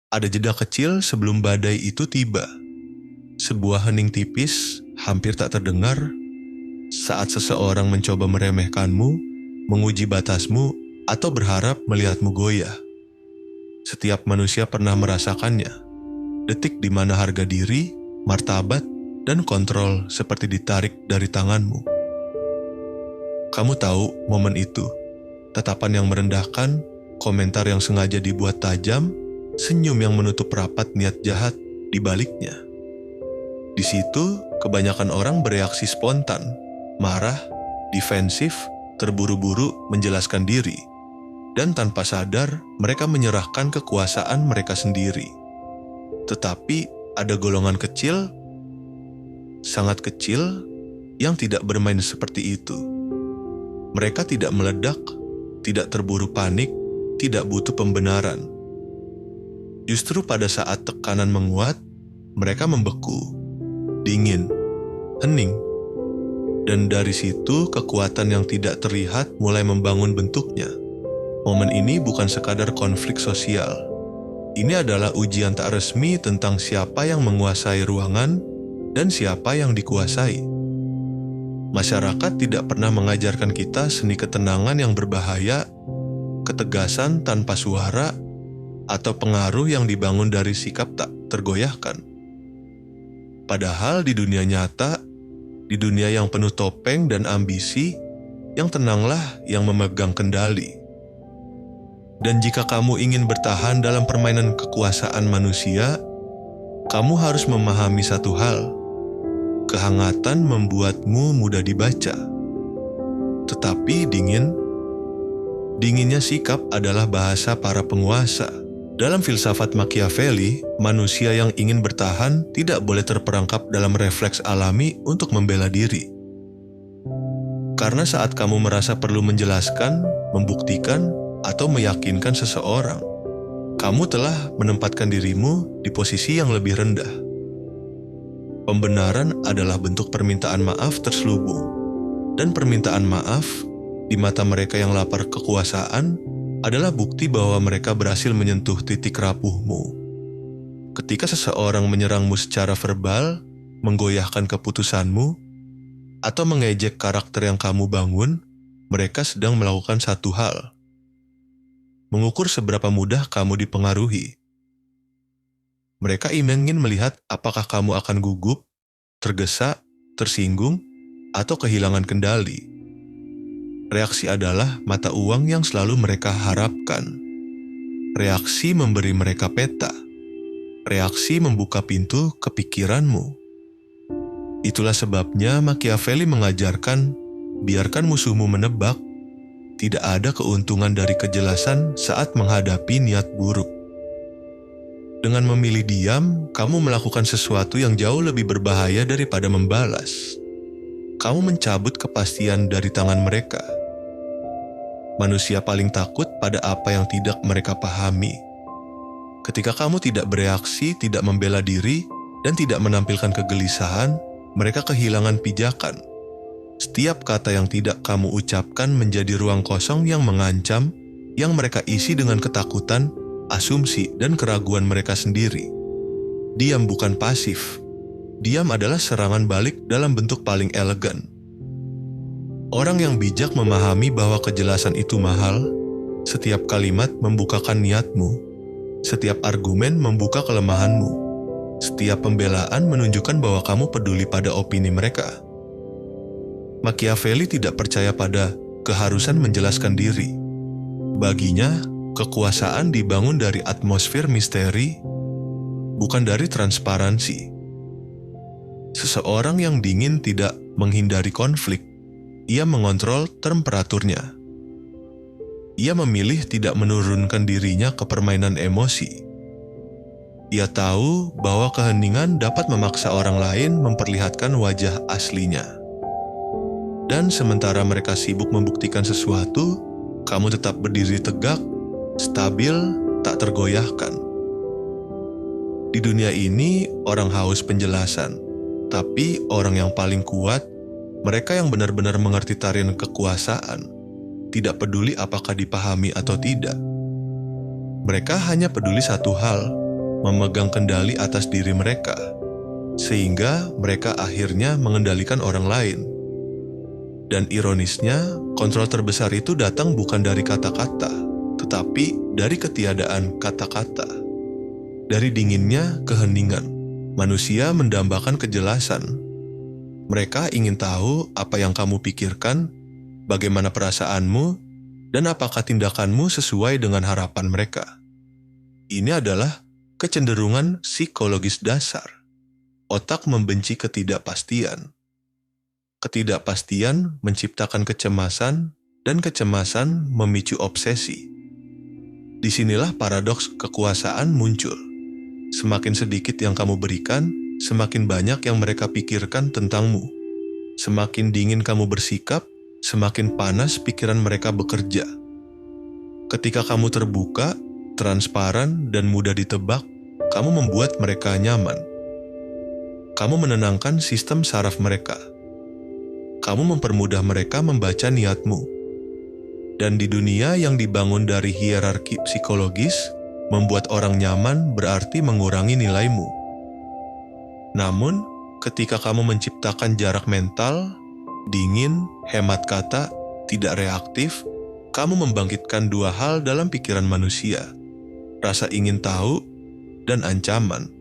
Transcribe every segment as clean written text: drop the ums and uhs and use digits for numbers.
Ada jeda kecil sebelum badai itu tiba. Sebuah hening tipis, hampir tak terdengar, saat seseorang mencoba meremehkanmu, menguji batasmu, atau berharap melihatmu goyah. Setiap manusia pernah merasakannya. Detik di mana harga diri, martabat, dan kontrol seperti ditarik dari tanganmu. Kamu tahu momen itu, tatapan yang merendahkan, komentar yang sengaja dibuat tajam, senyum yang menutup rapat niat jahat di baliknya. Di situ, kebanyakan orang bereaksi spontan, marah, defensif, terburu-buru menjelaskan diri, dan tanpa sadar mereka menyerahkan kekuasaan mereka sendiri. Tetapi ada golongan kecil, sangat kecil, yang tidak bermain seperti itu. Mereka tidak meledak, tidak terburu panik, tidak butuh pembenaran. Justru pada saat tekanan menguat, mereka membeku, dingin, hening. Dan dari situ kekuatan yang tidak terlihat mulai membangun bentuknya. Momen ini bukan sekadar konflik sosial. Ini adalah ujian tak resmi tentang siapa yang menguasai ruangan dan siapa yang dikuasai. Masyarakat tidak pernah mengajarkan kita seni ketenangan yang berbahaya, ketegasan tanpa suara, atau pengaruh yang dibangun dari sikap tak tergoyahkan. Padahal di dunia nyata, di dunia yang penuh topeng dan ambisi, yang tenanglah yang memegang kendali. Dan jika kamu ingin bertahan dalam permainan kekuasaan manusia, kamu harus memahami satu hal. Kehangatan membuatmu mudah dibaca. Tetapi dinginnya sikap adalah bahasa para penguasa. Dalam filsafat Machiavelli, manusia yang ingin bertahan tidak boleh terperangkap dalam refleks alami untuk membela diri. Karena saat kamu merasa perlu menjelaskan, membuktikan, atau meyakinkan seseorang, kamu telah menempatkan dirimu di posisi yang lebih rendah. Pembenaran adalah bentuk permintaan maaf terselubung, dan permintaan maaf di mata mereka yang lapar kekuasaan adalah bukti bahwa mereka berhasil menyentuh titik rapuhmu. Ketika seseorang menyerangmu secara verbal, menggoyahkan keputusanmu, atau mengejek karakter yang kamu bangun, mereka sedang melakukan satu hal: mengukur seberapa mudah kamu dipengaruhi. Mereka ingin melihat apakah kamu akan gugup, tergesa, tersinggung, atau kehilangan kendali. Reaksi adalah mata uang yang selalu mereka harapkan. Reaksi memberi mereka peta. Reaksi membuka pintu ke pikiranmu. Itulah sebabnya Machiavelli mengajarkan, biarkan musuhmu menebak, tidak ada keuntungan dari kejelasan saat menghadapi niat buruk. Dengan memilih diam, kamu melakukan sesuatu yang jauh lebih berbahaya daripada membalas. Kamu mencabut kepastian dari tangan mereka. Manusia paling takut pada apa yang tidak mereka pahami. Ketika kamu tidak bereaksi, tidak membela diri, dan tidak menampilkan kegelisahan, mereka kehilangan pijakan. Setiap kata yang tidak kamu ucapkan menjadi ruang kosong yang mengancam, yang mereka isi dengan ketakutan, asumsi, dan keraguan mereka sendiri. Diam bukan pasif. Diam adalah serangan balik dalam bentuk paling elegan. Orang yang bijak memahami bahwa kejelasan itu mahal. Setiap kalimat membukakan niatmu. Setiap argumen membuka kelemahanmu. Setiap pembelaan menunjukkan bahwa kamu peduli pada opini mereka. Machiavelli tidak percaya pada keharusan menjelaskan diri. Baginya, kekuasaan dibangun dari atmosfer misteri, bukan dari transparansi. Seseorang yang dingin tidak menghindari konflik, ia mengontrol temperaturnya. Ia memilih tidak menurunkan dirinya ke permainan emosi. Ia tahu bahwa keheningan dapat memaksa orang lain memperlihatkan wajah aslinya. Dan sementara mereka sibuk membuktikan sesuatu, kamu tetap berdiri tegak, stabil, tak tergoyahkan. Di dunia ini, orang haus penjelasan, tapi orang yang paling kuat, mereka yang benar-benar mengerti tarian kekuasaan, tidak peduli apakah dipahami atau tidak. Mereka hanya peduli satu hal, memegang kendali atas diri mereka, sehingga mereka akhirnya mengendalikan orang lain. Dan ironisnya, kontrol terbesar itu datang bukan dari kata-kata, tetapi dari ketiadaan kata-kata. Dari dinginnya keheningan, manusia mendambakan kejelasan. Mereka ingin tahu apa yang kamu pikirkan, bagaimana perasaanmu, dan apakah tindakanmu sesuai dengan harapan mereka. Ini adalah kecenderungan psikologis dasar. Otak membenci ketidakpastian. Ketidakpastian menciptakan kecemasan, dan kecemasan memicu obsesi. Disinilah paradoks kekuasaan muncul. Semakin sedikit yang kamu berikan, semakin banyak yang mereka pikirkan tentangmu. Semakin dingin kamu bersikap, semakin panas pikiran mereka bekerja. Ketika kamu terbuka, transparan, dan mudah ditebak, kamu membuat mereka nyaman. Kamu menenangkan sistem saraf mereka. Kamu mempermudah mereka membaca niatmu. Dan di dunia yang dibangun dari hierarki psikologis, membuat orang nyaman berarti mengurangi nilaimu. Namun, ketika kamu menciptakan jarak mental, dingin, hemat kata, tidak reaktif, kamu membangkitkan dua hal dalam pikiran manusia, rasa ingin tahu dan ancaman.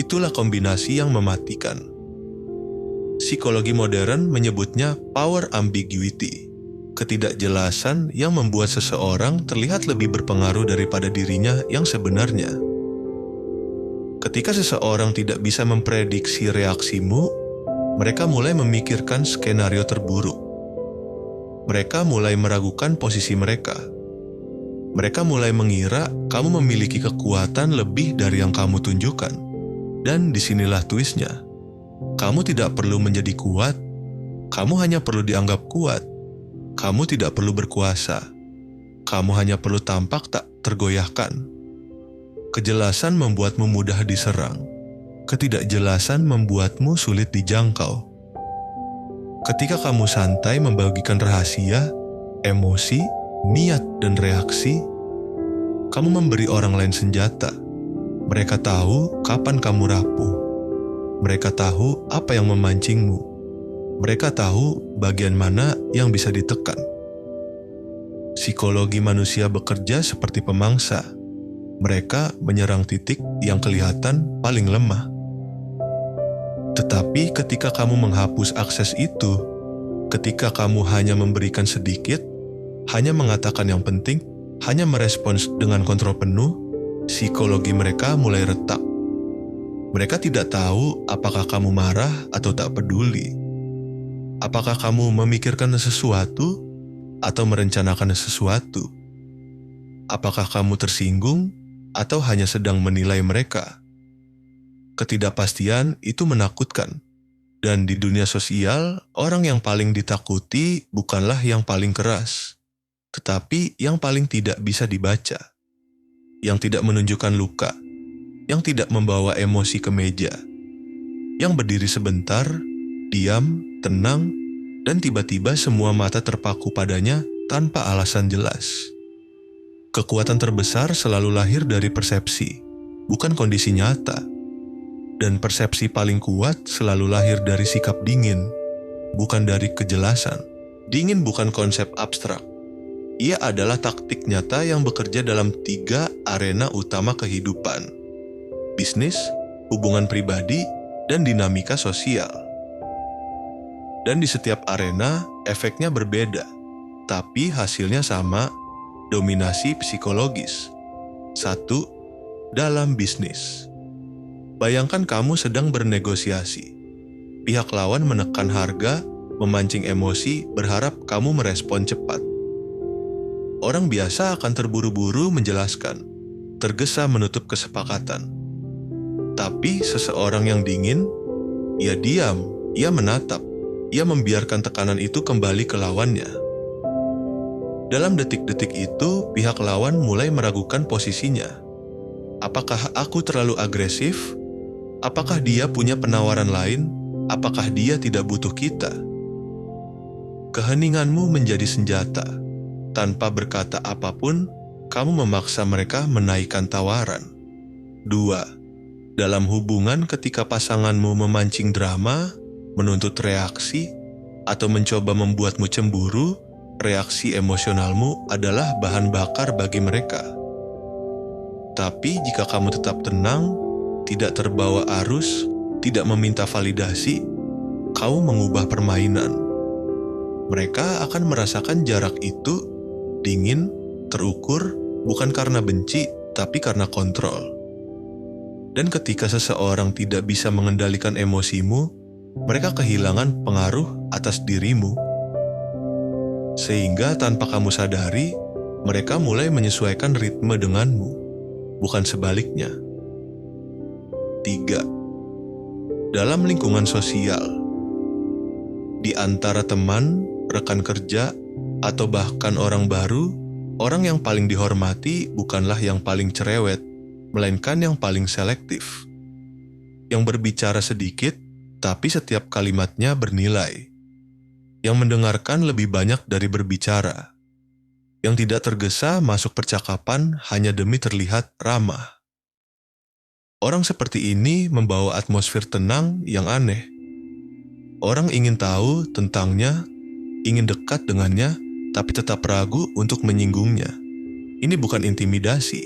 Itulah kombinasi yang mematikan. Psikologi modern menyebutnya power ambiguity, ketidakjelasan yang membuat seseorang terlihat lebih berpengaruh daripada dirinya yang sebenarnya. Ketika seseorang tidak bisa memprediksi reaksimu, mereka mulai memikirkan skenario terburuk. Mereka mulai meragukan posisi mereka. Mereka mulai mengira kamu memiliki kekuatan lebih dari yang kamu tunjukkan. Dan disinilah twistnya. Kamu tidak perlu menjadi kuat, kamu hanya perlu dianggap kuat. Kamu tidak perlu berkuasa, kamu hanya perlu tampak tak tergoyahkan. Kejelasan membuatmu mudah diserang, ketidakjelasan membuatmu sulit dijangkau. Ketika kamu santai membagikan rahasia, emosi, niat, dan reaksi, kamu memberi orang lain senjata. Mereka tahu kapan kamu rapuh. Mereka tahu apa yang memancingmu. Mereka tahu bagian mana yang bisa ditekan. Psikologi manusia bekerja seperti pemangsa. Mereka menyerang titik yang kelihatan paling lemah. Tetapi ketika kamu menghapus akses itu, ketika kamu hanya memberikan sedikit, hanya mengatakan yang penting, hanya merespons dengan kontrol penuh, psikologi mereka mulai retak. Mereka tidak tahu apakah kamu marah atau tak peduli. Apakah kamu memikirkan sesuatu atau merencanakan sesuatu? Apakah kamu tersinggung atau hanya sedang menilai mereka? Ketidakpastian itu menakutkan. Dan di dunia sosial, orang yang paling ditakuti bukanlah yang paling keras, tetapi yang paling tidak bisa dibaca, yang tidak menunjukkan luka, yang tidak membawa emosi ke meja, yang berdiri sebentar, diam, tenang, dan tiba-tiba semua mata terpaku padanya tanpa alasan jelas. Kekuatan terbesar selalu lahir dari persepsi, bukan kondisi nyata. Dan persepsi paling kuat selalu lahir dari sikap dingin, bukan dari kejelasan. Dingin bukan konsep abstrak. Ia adalah taktik nyata yang bekerja dalam 3 arena utama kehidupan: bisnis, hubungan pribadi, dan dinamika sosial. Dan di setiap arena, efeknya berbeda, tapi hasilnya sama, dominasi psikologis. 1. Dalam bisnis. Bayangkan kamu sedang bernegosiasi. Pihak lawan menekan harga, memancing emosi, berharap kamu merespon cepat. Orang biasa akan terburu-buru menjelaskan, tergesa menutup kesepakatan. Tapi seseorang yang dingin, ia diam, ia menatap, ia membiarkan tekanan itu kembali ke lawannya. Dalam detik-detik itu, pihak lawan mulai meragukan posisinya. Apakah aku terlalu agresif? Apakah dia punya penawaran lain? Apakah dia tidak butuh kita? Keheninganmu menjadi senjata. Tanpa berkata apapun, kamu memaksa mereka menaikkan tawaran. 2. Dalam hubungan ketika pasanganmu memancing drama, menuntut reaksi, atau mencoba membuatmu cemburu, reaksi emosionalmu adalah bahan bakar bagi mereka. Tapi jika kamu tetap tenang, tidak terbawa arus, tidak meminta validasi, kamu mengubah permainan. Mereka akan merasakan jarak itu dingin, terukur, bukan karena benci, tapi karena kontrol. Dan ketika seseorang tidak bisa mengendalikan emosimu, mereka kehilangan pengaruh atas dirimu. Sehingga tanpa kamu sadari, mereka mulai menyesuaikan ritme denganmu, bukan sebaliknya. 3. Dalam lingkungan sosial, di antara teman, rekan kerja, atau bahkan orang baru, orang yang paling dihormati bukanlah yang paling cerewet, melainkan yang paling selektif. Yang berbicara sedikit, tapi setiap kalimatnya bernilai. Yang mendengarkan lebih banyak dari berbicara. Yang tidak tergesa masuk percakapan hanya demi terlihat ramah. Orang seperti ini membawa atmosfer tenang yang aneh. Orang ingin tahu tentangnya, ingin dekat dengannya, tapi tetap ragu untuk menyinggungnya. Ini bukan intimidasi.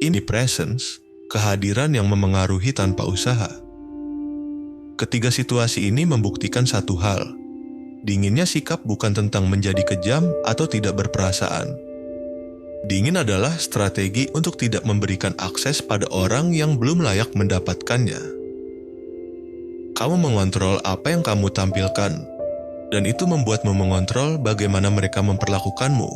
Ini presence, kehadiran yang memengaruhi tanpa usaha. Ketiga situasi ini membuktikan satu hal. Dinginnya sikap bukan tentang menjadi kejam atau tidak berperasaan. Dingin adalah strategi untuk tidak memberikan akses pada orang yang belum layak mendapatkannya. Kamu mengontrol apa yang kamu tampilkan, dan itu membuatmu mengontrol bagaimana mereka memperlakukanmu.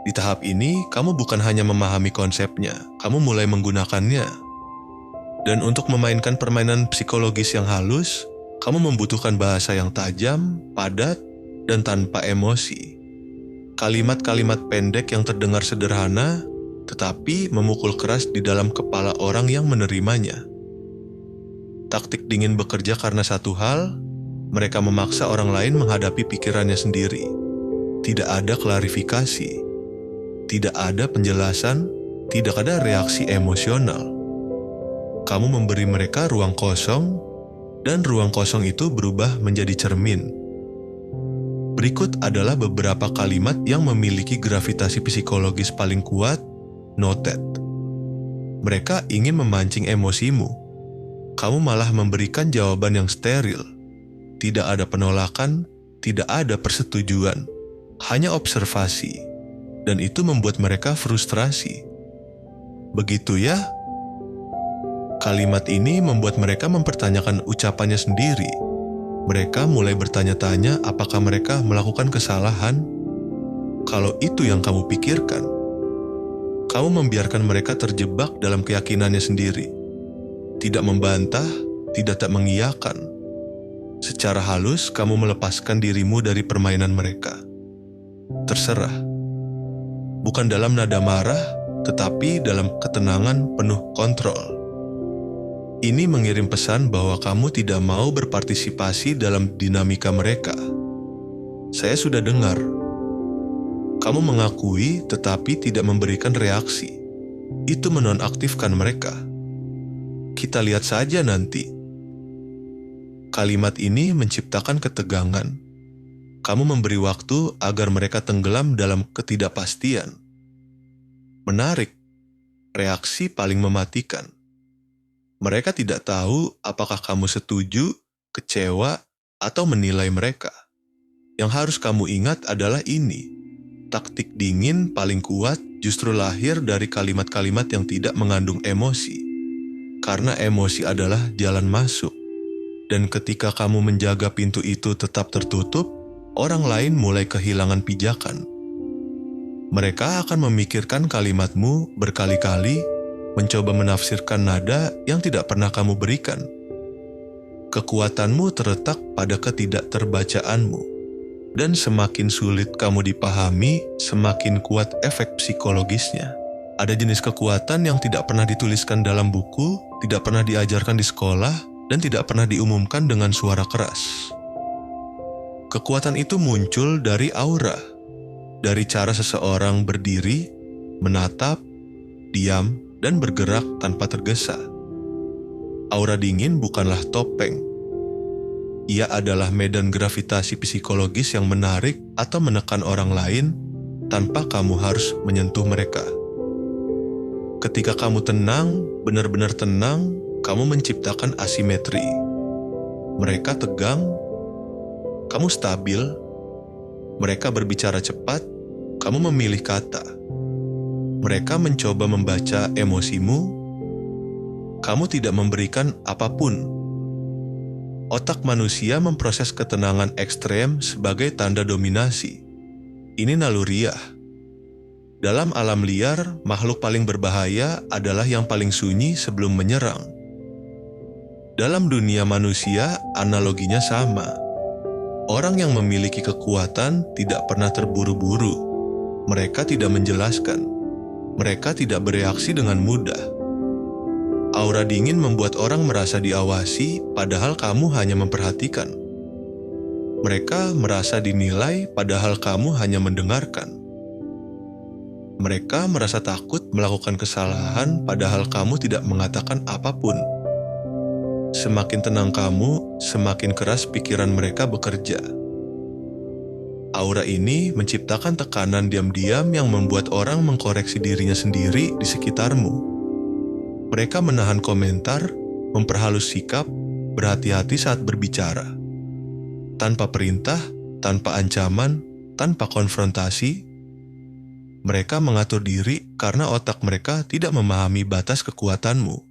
Di tahap ini, kamu bukan hanya memahami konsepnya, kamu mulai menggunakannya. Dan untuk memainkan permainan psikologis yang halus, kamu membutuhkan bahasa yang tajam, padat, dan tanpa emosi. Kalimat-kalimat pendek yang terdengar sederhana, tetapi memukul keras di dalam kepala orang yang menerimanya. Taktik dingin bekerja karena satu hal, mereka memaksa orang lain menghadapi pikirannya sendiri. Tidak ada klarifikasi, tidak ada penjelasan, tidak ada reaksi emosional. Kamu memberi mereka ruang kosong, dan ruang kosong itu berubah menjadi cermin. Berikut adalah beberapa kalimat yang memiliki gravitasi psikologis paling kuat, noted. Mereka ingin memancing emosimu. Kamu malah memberikan jawaban yang steril. Tidak ada penolakan, tidak ada persetujuan, hanya observasi. Dan itu membuat mereka frustrasi. Begitu ya? Kalimat ini membuat mereka mempertanyakan ucapannya sendiri. Mereka mulai bertanya-tanya apakah mereka melakukan kesalahan. Kalau itu yang kamu pikirkan, kamu membiarkan mereka terjebak dalam keyakinannya sendiri. Tidak membantah, tidak tak mengiyakan. Secara halus, kamu melepaskan dirimu dari permainan mereka. Terserah. Bukan dalam nada marah, tetapi dalam ketenangan penuh kontrol. Ini mengirim pesan bahwa kamu tidak mau berpartisipasi dalam dinamika mereka. Saya sudah dengar. Kamu mengakui tetapi tidak memberikan reaksi. Itu menonaktifkan mereka. Kita lihat saja nanti. Kalimat ini menciptakan ketegangan. Kamu memberi waktu agar mereka tenggelam dalam ketidakpastian. Menarik. Reaksi paling mematikan. Mereka tidak tahu apakah kamu setuju, kecewa, atau menilai mereka. Yang harus kamu ingat adalah ini. Taktik dingin paling kuat justru lahir dari kalimat-kalimat yang tidak mengandung emosi. Karena emosi adalah jalan masuk. Dan ketika kamu menjaga pintu itu tetap tertutup, orang lain mulai kehilangan pijakan. Mereka akan memikirkan kalimatmu berkali-kali, mencoba menafsirkan nada yang tidak pernah kamu berikan. Kekuatanmu terletak pada ketidakterbacaanmu, dan semakin sulit kamu dipahami, semakin kuat efek psikologisnya. Ada jenis kekuatan yang tidak pernah dituliskan dalam buku, tidak pernah diajarkan di sekolah, dan tidak pernah diumumkan dengan suara keras. Kekuatan itu muncul dari aura, dari cara seseorang berdiri, menatap, diam, dan bergerak tanpa tergesa. Aura dingin bukanlah topeng. Ia adalah medan gravitasi psikologis yang menarik atau menekan orang lain tanpa kamu harus menyentuh mereka. Ketika kamu tenang, benar-benar tenang, kamu menciptakan asimetri. Mereka tegang, kamu stabil. Mereka berbicara cepat, kamu memilih kata. Mereka mencoba membaca emosimu, kamu tidak memberikan apapun. Otak manusia memproses ketenangan ekstrem sebagai tanda dominasi. Ini naluriah. Dalam alam liar, makhluk paling berbahaya adalah yang paling sunyi sebelum menyerang. Dalam dunia manusia, analoginya sama. Orang yang memiliki kekuatan tidak pernah terburu-buru. Mereka tidak menjelaskan. Mereka tidak bereaksi dengan mudah. Aura dingin membuat orang merasa diawasi, padahal kamu hanya memperhatikan. Mereka merasa dinilai, padahal kamu hanya mendengarkan. Mereka merasa takut melakukan kesalahan, padahal kamu tidak mengatakan apapun. Semakin tenang kamu, semakin keras pikiran mereka bekerja. Aura ini menciptakan tekanan diam-diam yang membuat orang mengkoreksi dirinya sendiri di sekitarmu. Mereka menahan komentar, memperhalus sikap, berhati-hati saat berbicara. Tanpa perintah, tanpa ancaman, tanpa konfrontasi, mereka mengatur diri karena otak mereka tidak memahami batas kekuatanmu.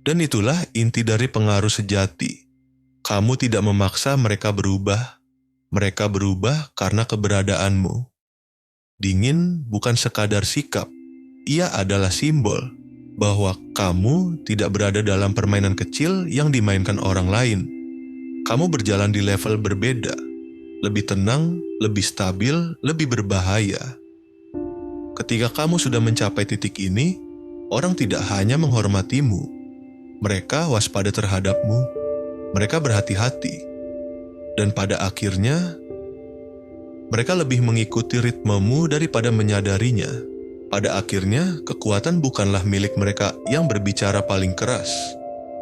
Dan itulah inti dari pengaruh sejati. Kamu tidak memaksa mereka berubah karena keberadaanmu. Dingin bukan sekadar sikap, ia adalah simbol bahwa kamu tidak berada dalam permainan kecil yang dimainkan orang lain. Kamu berjalan di level berbeda, lebih tenang, lebih stabil, lebih berbahaya. Ketika kamu sudah mencapai titik ini, orang tidak hanya menghormatimu, mereka waspada terhadapmu, mereka berhati-hati, dan pada akhirnya, mereka lebih mengikuti ritmemu daripada menyadarinya. Pada akhirnya, kekuatan bukanlah milik mereka yang berbicara paling keras,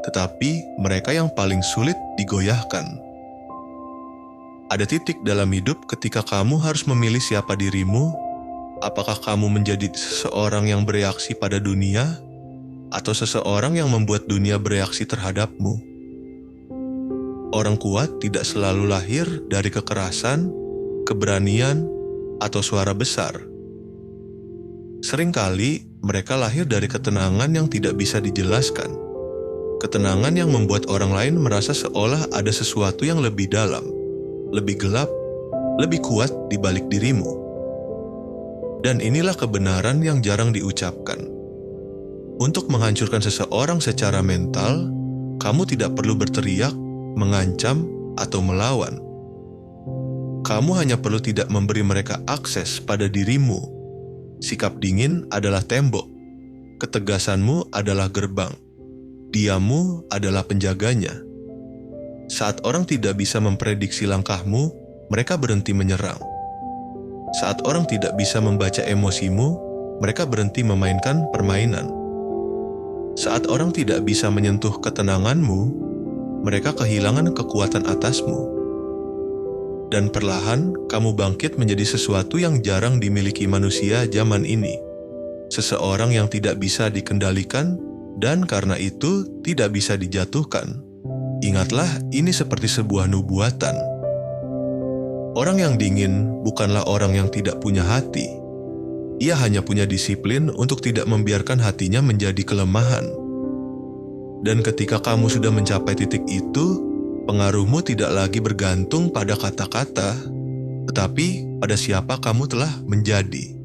tetapi mereka yang paling sulit digoyahkan. Ada titik dalam hidup ketika kamu harus memilih siapa dirimu, apakah kamu menjadi seseorang yang bereaksi pada dunia, atau seseorang yang membuat dunia bereaksi terhadapmu. Orang kuat tidak selalu lahir dari kekerasan, keberanian, atau suara besar. Seringkali mereka lahir dari ketenangan yang tidak bisa dijelaskan. Ketenangan yang membuat orang lain merasa seolah ada sesuatu yang lebih dalam, lebih gelap, lebih kuat di balik dirimu. Dan inilah kebenaran yang jarang diucapkan. Untuk menghancurkan seseorang secara mental, kamu tidak perlu berteriak, mengancam, atau melawan. Kamu hanya perlu tidak memberi mereka akses pada dirimu. Sikap dingin adalah tembok, ketegasanmu adalah gerbang, diammu adalah penjaganya. Saat orang tidak bisa memprediksi langkahmu, mereka berhenti menyerang. Saat orang tidak bisa membaca emosimu, mereka berhenti memainkan permainan. Saat orang tidak bisa menyentuh ketenanganmu, mereka kehilangan kekuatan atasmu. Dan perlahan, kamu bangkit menjadi sesuatu yang jarang dimiliki manusia zaman ini. Seseorang yang tidak bisa dikendalikan, dan karena itu tidak bisa dijatuhkan. Ingatlah, ini seperti sebuah nubuatan. Orang yang dingin bukanlah orang yang tidak punya hati. Ia hanya punya disiplin untuk tidak membiarkan hatinya menjadi kelemahan. Dan ketika kamu sudah mencapai titik itu, pengaruhmu tidak lagi bergantung pada kata-kata, tetapi pada siapa kamu telah menjadi.